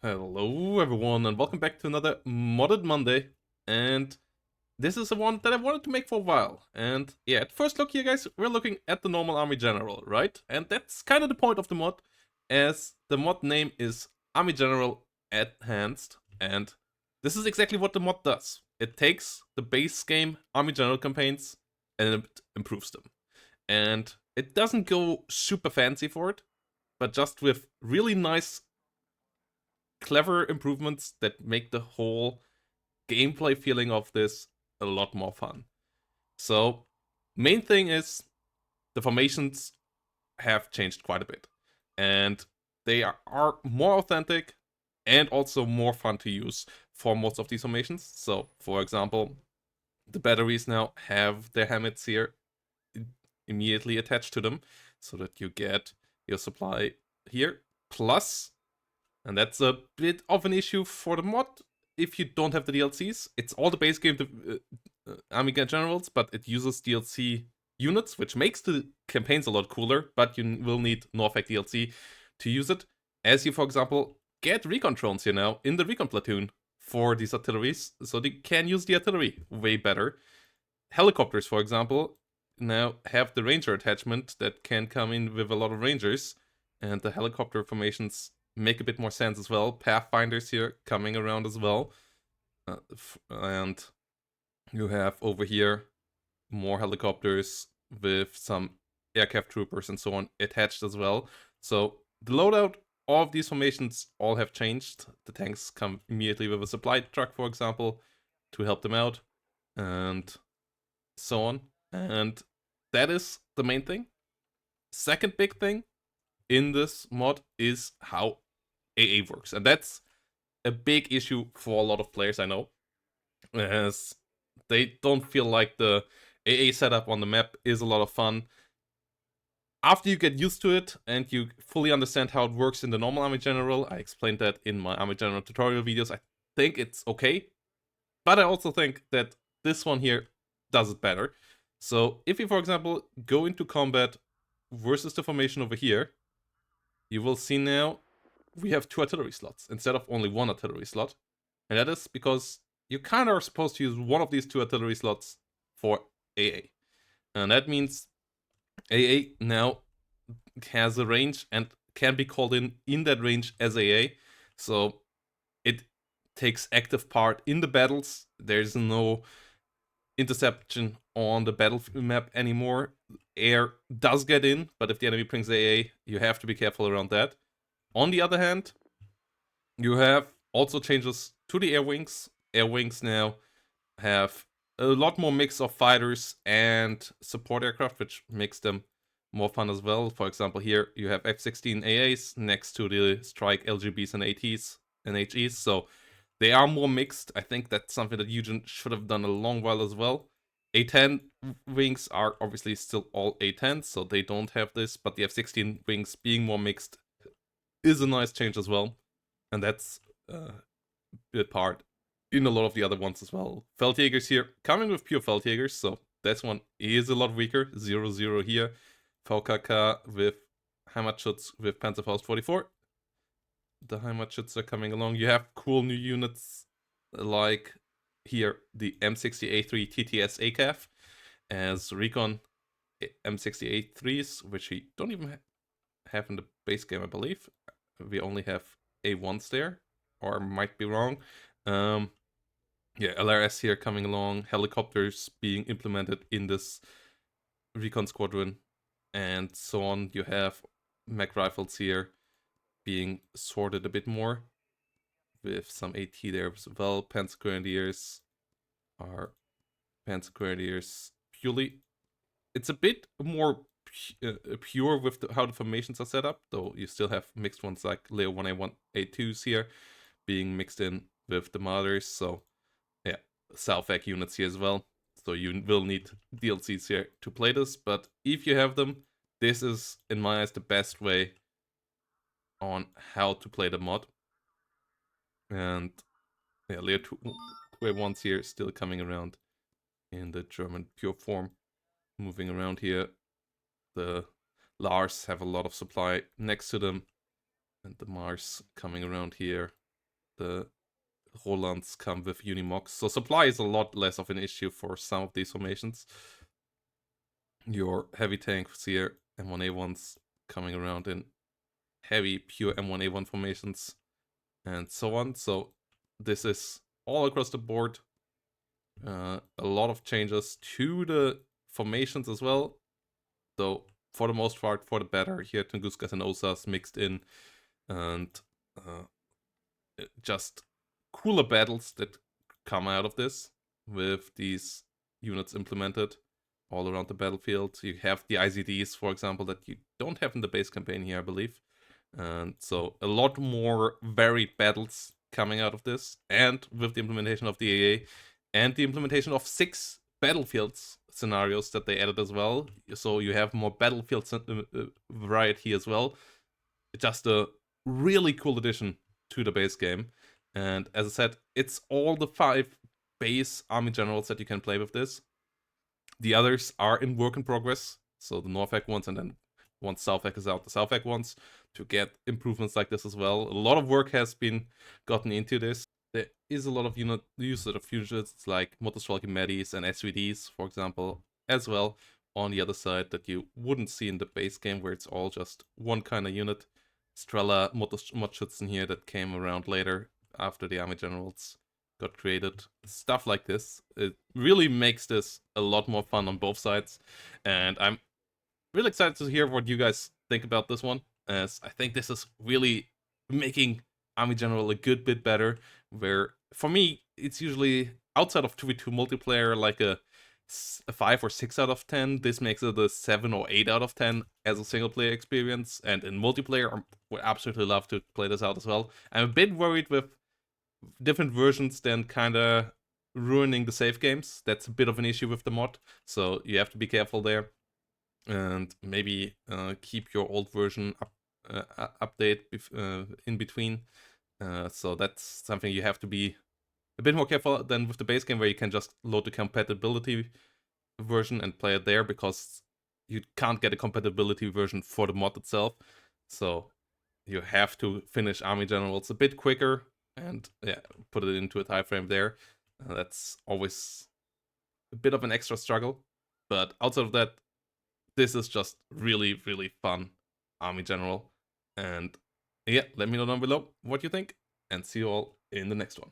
Hello everyone and welcome back to another Modded Monday, and this is the one that I wanted to make for a while. And yeah, at first look here guys, we're looking at the normal Army General, right? And that's kind of the point of the mod, as the mod name is ArmyGeneralEnhanced, and this is exactly what the mod does. It takes the base game Army General campaigns and it improves them. And it doesn't go super fancy for it, but just with really nice clever improvements that make the whole gameplay feeling of this a lot more fun. So, main thing is the formations have changed quite a bit, and they are more authentic and also more fun to use for most of these formations. So, for example, the batteries now have their helmets here immediately attached to them, so that you get your supply here. Plus, and that's a bit of an issue for the mod if you don't have the DLCs. It's all the base game, Army Generals, but it uses DLC units, which makes the campaigns a lot cooler, but you will need Norfolk DLC to use it. As you, for example, get recon drones here now in the recon platoon for these artilleries, so they can use the artillery way better. Helicopters, for example, now have the ranger attachment that can come in with a lot of rangers, and the helicopter formations make a bit more sense as well. Pathfinders here coming around as well. And you have over here more helicopters with some aircraft troopers and so on attached as well. So the loadout of these formations all have changed. The tanks come immediately with a supply truck, for example, to help them out, and so on. And that is the main thing. Second big thing in this mod is how AA works, and that's a big issue for a lot of players I know, as they don't feel like the AA setup on the map is a lot of fun. After you get used to it and you fully understand how it works in the normal Army General, I explained that in my Army General tutorial videos, I think it's okay. But I also think that this one here does it better. So if you, for example, go into combat versus the formation over here, you will see now we have 2 artillery slots instead of only 1 artillery slot. And that is because you kind of are supposed to use one of these 2 artillery slots for AA. And that means AA now has a range and can be called in that range as AA. So it takes active part in the battles. There's no interception on the battlefield map anymore. Air does get in, but if the enemy brings AA, you have to be careful around that. On the other hand, you have also changes to the air wings. Air wings now have a lot more mix of fighters and support aircraft, which makes them more fun as well. For example, here you have F-16 AAs next to the strike LGBs and ATs and HEs, so they are more mixed. I think that's something that Eugen should have done a long while as well. A-10 wings are obviously still all A-10s, so they don't have this, but the F-16 wings being more mixed is a nice change as well. And that's a part in a lot of the other ones as well. Feldjägers here, coming with pure Feldjägers, so this one is a lot weaker. 0-0 here. VKK with Heimatschutz with Panzerfaust 44. The Heimatschütz are coming along. You have cool new units like here the M60A3 TTS ACAF as recon M60A3s, which we don't even have in the base game, I believe. We only have A1s there, or might be wrong. Yeah, LRS here coming along, helicopters being implemented in this recon squadron, and so on. You have mech rifles here being sorted a bit more, with some AT there as well. Panzer Grenadiers are Panzer Grenadiers purely. It's a bit more pure with how the formations are set up, though you still have mixed ones like Leo 1A1 A2s here being mixed in with the Marauders. So yeah, Salvac units here as well. So you will need DLCs here to play this, but if you have them, this is, in my eyes, the best way on how to play the mod. And yeah, Leo 2A1s here still coming around in the German pure form. Moving around here, the Lars have a lot of supply next to them, and the Mars coming around here the Rolands come with Unimogs. So supply is a lot less of an issue for some of these formations. Your heavy tanks here, M1A1s coming around in heavy pure M1A1 formations and so on. So this is all across the board. A lot of changes to the formations as well, though for the most part for the better. Here Tunguskas and Osas mixed in, and just cooler battles that come out of this with these units implemented all around the battlefield. You have the IZDs, for example, that you don't have in the base campaign here, I believe. And so a lot more varied battles coming out of this, and with the implementation of the AA and the implementation of 6 battlefields scenarios that they added as well. So you have more battlefield variety as well. Just a really cool addition to the base game. And as I said, it's all the 5 base army generals that you can play with this. The others are in work in progress. So the Norfolk ones, and then once Southwark is out, the Southwark ones, to get improvements like this as well. A lot of work has been gotten into this. There is a lot of usage of units like Motostrelki Medis and SVDs, for example, as well on the other side that you wouldn't see in the base game, where it's all just one kind of unit. Strela Modschützen here that came around later after the army generals got created. Stuff like this. It really makes this a lot more fun on both sides. And I'm really excited to hear what you guys think about this one, as I think this is really making Army General a good bit better, where for me it's usually outside of 2v2 multiplayer like a 5 or 6 out of 10. This makes it a 7 or 8 out of 10 as a single player experience, and in multiplayer I would absolutely love to play this out as well. I'm a bit worried with different versions then kind of ruining the save games. That's a bit of an issue with the mod, so you have to be careful there, and maybe keep your old version update in between. So that's something you have to be a bit more careful than with the base game, where you can just load the compatibility version and play it there, because you can't get a compatibility version for the mod itself. So you have to finish Army Generals a bit quicker and put it into a time frame there. That's always a bit of an extra struggle. But outside of that, this is just really, really fun Army General. And yeah, let me know down below what you think, and see you all in the next one.